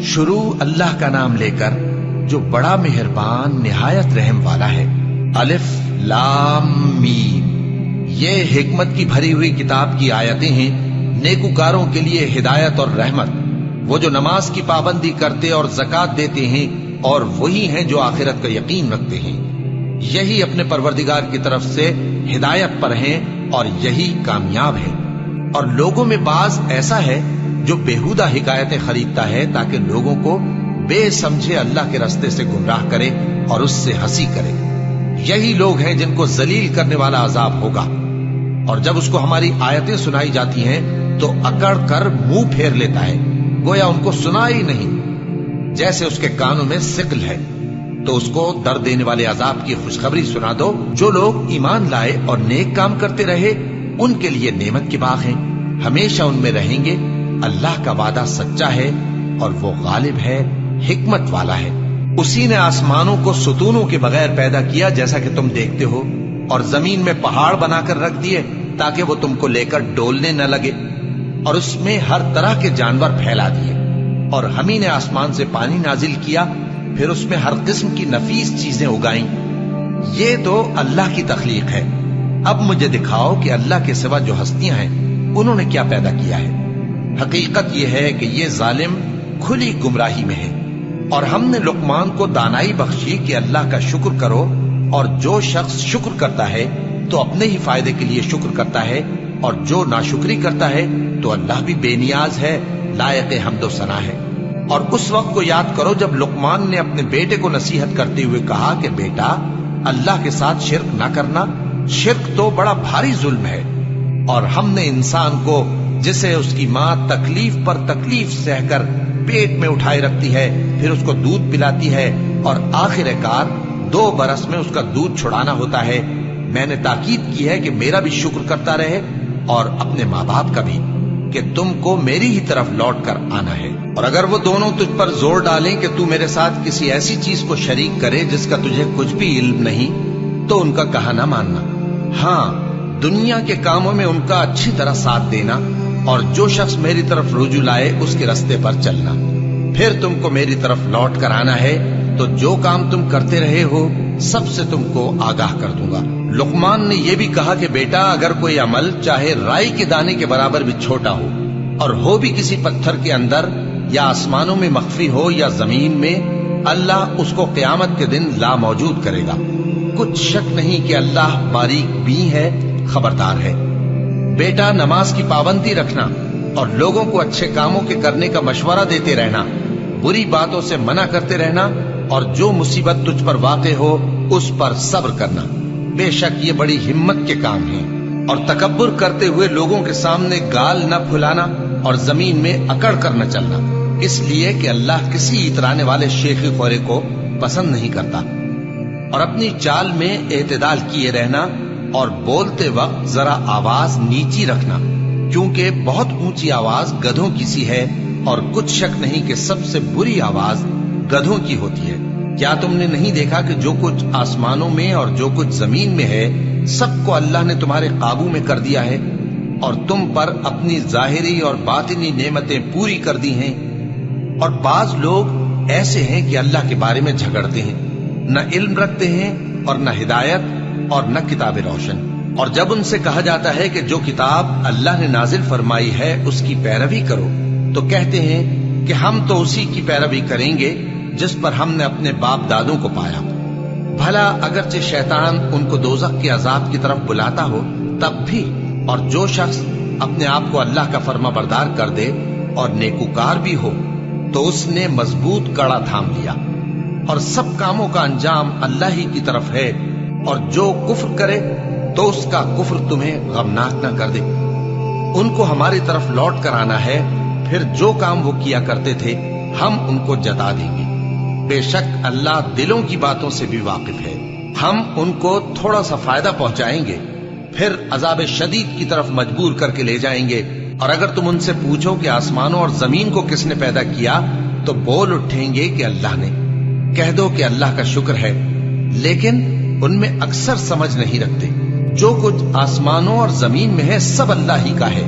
شروع اللہ کا نام لے کر جو بڑا مہربان نہایت رحم والا ہے۔ الف لام میم، یہ حکمت کی بھری ہوئی کتاب کی آیتیں ہیں، نیکوکاروں کے لیے ہدایت اور رحمت، وہ جو نماز کی پابندی کرتے اور زکوٰۃ دیتے ہیں، اور وہی ہیں جو آخرت کا یقین رکھتے ہیں، یہی اپنے پروردگار کی طرف سے ہدایت پر ہیں اور یہی کامیاب ہیں۔ اور لوگوں میں بعض ایسا ہے جو بےہودہ حکایتیں خریدتا ہے تاکہ لوگوں کو بے سمجھے اللہ کے راستے سے گمراہ کرے اور اس سے ہنسی کرے، یہی لوگ ہیں جن کو ذلیل کرنے والا عذاب ہوگا۔ اور جب اس کو ہماری آیتیں سنائی جاتی ہیں تو اکڑ کر منہ پھیر لیتا ہے، گویا ان کو سنا ہی نہیں، جیسے اس کے کانوں میں ثقل ہے۔ تو اس کو درد دینے والے عذاب کی خوشخبری سنا دو۔ جو لوگ ایمان لائے اور نیک کام کرتے رہے ان کے لیے نعمت کے باغ ہیں، ہمیشہ ان میں رہیں گے۔ اللہ کا وعدہ سچا ہے اور وہ غالب ہے، حکمت والا ہے۔ اسی نے آسمانوں کو ستونوں کے بغیر پیدا کیا جیسا کہ تم دیکھتے ہو، اور زمین میں پہاڑ بنا کر رکھ دیے تاکہ وہ تم کو لے کر ڈولنے نہ لگے، اور اس میں ہر طرح کے جانور پھیلا دیے۔ اور ہم ہی نے آسمان سے پانی نازل کیا، پھر اس میں ہر قسم کی نفیس چیزیں اگائیں۔ یہ تو اللہ کی تخلیق ہے۔ اب مجھے دکھاؤ کہ اللہ کے سوا جو ہستیاں ہیں انہوں نے کیا پیدا کیا ہے۔ حقیقت یہ ہے کہ یہ ظالم کھلی گمراہی میں ہے۔ اور ہم نے لقمان کو دانائی بخشی کہ اللہ کا شکر کرو، اور جو شخص شکر کرتا ہے تو اپنے ہی فائدے کے لیے شکر کرتا ہے، اور جو ناشکری کرتا ہے تو اللہ بھی بے نیاز ہے، لائق حمد و ثنا ہے۔ اور اس وقت کو یاد کرو جب لقمان نے اپنے بیٹے کو نصیحت کرتے ہوئے کہا کہ بیٹا، اللہ کے ساتھ شرک نہ کرنا، شرک تو بڑا بھاری ظلم ہے۔ اور ہم نے انسان کو، جسے اس کی ماں تکلیف پر تکلیف سہ کر پیٹ میں اٹھائے رکھتی ہے، پھر اس کو دودھ پلاتی ہے، اور آخر کار 2 برس میں اس کا دودھ چھڑانا ہوتا ہے، میں نے تاکید کی ہے کہ میرا بھی شکر کرتا رہے اور اپنے ماں باپ کا بھی، کہ تم کو میری ہی طرف لوٹ کر آنا ہے۔ اور اگر وہ دونوں تجھ پر زور ڈالیں کہ تو میرے ساتھ کسی ایسی چیز کو شریک کرے جس کا تجھے کچھ بھی علم نہیں، تو ان کا کہا نہ ماننا۔ ہاں، دنیا کے کاموں میں ان کا اچھی طرح ساتھ دینا، اور جو شخص میری طرف رجوع لائے اس کے راستے پر چلنا۔ پھر تم کو میری طرف لوٹ کر آنا ہے، تو جو کام تم کرتے رہے ہو سب سے تم کو آگاہ کر دوں گا۔ لقمان نے یہ بھی کہا کہ بیٹا، اگر کوئی عمل چاہے رائی کے دانے کے برابر بھی چھوٹا ہو، اور ہو بھی کسی پتھر کے اندر یا آسمانوں میں مخفی ہو یا زمین میں، اللہ اس کو قیامت کے دن لا موجود کرے گا۔ کچھ شک نہیں کہ اللہ باریک بین ہے، خبردار ہے۔ بیٹا، نماز کی پابندی رکھنا اور لوگوں کو اچھے کاموں کے کرنے کا مشورہ دیتے رہنا، بری باتوں سے منع کرتے رہنا، اور جو مصیبت تجھ پر واقع ہو اس پر صبر کرنا، بے شک یہ بڑی ہمت کے کام ہیں۔ اور تکبر کرتے ہوئے لوگوں کے سامنے گال نہ پھلانا اور زمین میں اکڑ کر نہ چلنا، اس لیے کہ اللہ کسی اترانے والے شیخی خورے کو پسند نہیں کرتا۔ اور اپنی چال میں اعتدال کیے رہنا، اور بولتے وقت ذرا آواز نیچی رکھنا، کیونکہ بہت اونچی آواز گدھوں کی سی ہے، اور کچھ شک نہیں کہ سب سے بری آواز گدھوں کی ہوتی ہے۔ کیا تم نے نہیں دیکھا کہ جو کچھ آسمانوں میں اور جو کچھ زمین میں ہے سب کو اللہ نے تمہارے قابو میں کر دیا ہے، اور تم پر اپنی ظاہری اور باطنی نعمتیں پوری کر دی ہیں۔ اور بعض لوگ ایسے ہیں کہ اللہ کے بارے میں جھگڑتے ہیں، نہ علم رکھتے ہیں اور نہ ہدایت اور نہ کتاب روشن۔ اور جب ان سے کہا جاتا ہے کہ جو کتاب اللہ نے نازل فرمائی ہے اس کی پیروی کرو، تو کہتے ہیں کہ ہم تو اسی کی پیروی کریں گے جس پر ہم نے اپنے باپ دادوں کو پایا۔ بھلا اگرچہ شیطان ان کو دوزخ کے عذاب کی طرف بلاتا ہو تب بھی، اور جو شخص اپنے آپ کو اللہ کا فرما بردار کر دے اور نیکوکار بھی ہو تو اس نے مضبوط کڑا تھام لیا، اور سب کاموں کا انجام اللہ ہی کی طرف ہے۔ اور جو کفر کرے تو اس کا کفر تمہیں غمناک نہ کر دے۔ ان کو ہماری طرف لوٹ کر آنا ہے، پھر جو کام وہ کیا کرتے تھے ہم ان کو جتا دیں گے۔ بے شک اللہ دلوں کی باتوں سے بھی واقف ہے۔ ہم ان کو تھوڑا سا فائدہ پہنچائیں گے، پھر عذاب شدید کی طرف مجبور کر کے لے جائیں گے۔ اور اگر تم ان سے پوچھو کہ آسمانوں اور زمین کو کس نے پیدا کیا، تو بول اٹھیں گے کہ اللہ نے۔ کہہ دو کہ اللہ کا شکر ہے، لیکن ان میں اکثر سمجھ نہیں رکھتے۔ جو کچھ آسمانوں اور زمین میں ہے سب اللہ ہی کا ہے،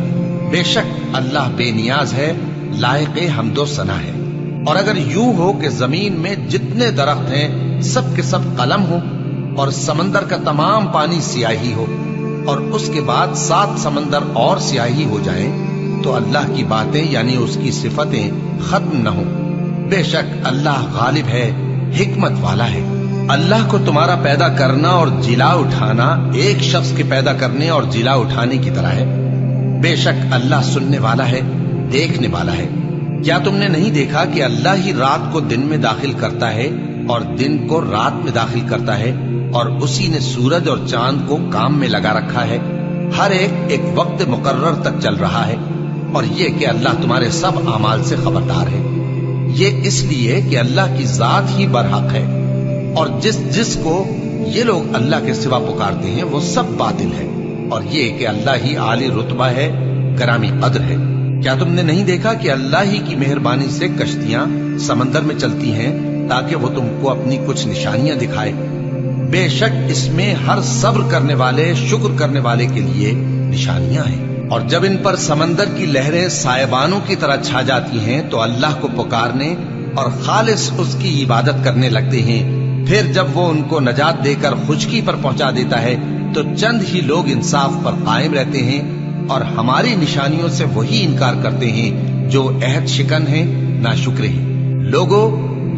بے شک اللہ بے نیاز ہے، لائق حمد و ثنا ہے۔ اور اگر یوں ہو کہ زمین میں جتنے درخت ہیں سب کے سب قلم ہو اور سمندر کا تمام پانی سیاہی ہو اور اس کے بعد 7 سمندر اور سیاہی ہو جائیں تو اللہ کی باتیں یعنی اس کی صفتیں ختم نہ ہوں۔ بے شک اللہ غالب ہے، حکمت والا ہے۔ اللہ کو تمہارا پیدا کرنا اور جلا اٹھانا ایک شخص کے پیدا کرنے اور جلا اٹھانے کی طرح ہے۔ بے شک اللہ سننے والا ہے، دیکھنے والا ہے۔ کیا تم نے نہیں دیکھا کہ اللہ ہی رات کو دن میں داخل کرتا ہے اور دن کو رات میں داخل کرتا ہے، اور اسی نے سورج اور چاند کو کام میں لگا رکھا ہے، ہر ایک وقت مقرر تک چل رہا ہے، اور یہ کہ اللہ تمہارے سب اعمال سے خبردار ہے۔ یہ اس لیے کہ اللہ کی ذات ہی برحق ہے، اور جس کو یہ لوگ اللہ کے سوا پکارتے ہیں وہ سب باطل ہے، اور یہ کہ اللہ ہی عالی رتبہ ہے، گرامی قدر ہے۔ کیا تم نے نہیں دیکھا کہ اللہ ہی کی مہربانی سے کشتیاں سمندر میں چلتی ہیں تاکہ وہ تم کو اپنی کچھ نشانیاں دکھائے؟ بے شک اس میں ہر صبر کرنے والے، شکر کرنے والے کے لیے نشانیاں ہیں۔ اور جب ان پر سمندر کی لہریں سائبانوں کی طرح چھا جاتی ہیں تو اللہ کو پکارنے اور خالص اس کی عبادت کرنے لگتے ہیں، پھر جب وہ ان کو نجات دے کر خشکی پر پہنچا دیتا ہے تو چند ہی لوگ انصاف پر قائم رہتے ہیں، اور ہماری نشانیوں سے وہی انکار کرتے ہیں جو عہد شکن ہیں، ناشکرے ہیں۔ لوگو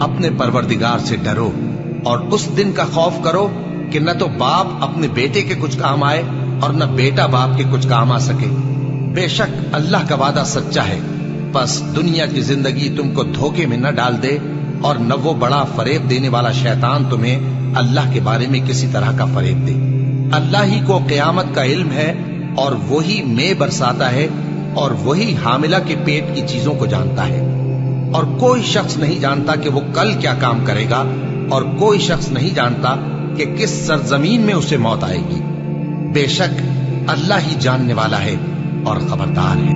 اپنے پروردگار سے ڈرو اور اس دن کا خوف کرو کہ نہ تو باپ اپنے بیٹے کے کچھ کام آئے اور نہ بیٹا باپ کے کچھ کام آ سکے۔ بے شک اللہ کا وعدہ سچا ہے، بس دنیا کی زندگی تم کو دھوکے میں نہ ڈال دے، اور نہ وہ بڑا فریب دینے والا شیطان تمہیں اللہ کے بارے میں کسی طرح کا فریب دے۔ اللہ ہی کو قیامت کا علم ہے، اور وہی مے برساتا ہے، اور وہی حاملہ کے پیٹ کی چیزوں کو جانتا ہے، اور کوئی شخص نہیں جانتا کہ وہ کل کیا کام کرے گا، اور کوئی شخص نہیں جانتا کہ کس سرزمین میں اسے موت آئے گی۔ بے شک اللہ ہی جاننے والا ہے اور خبردار ہے۔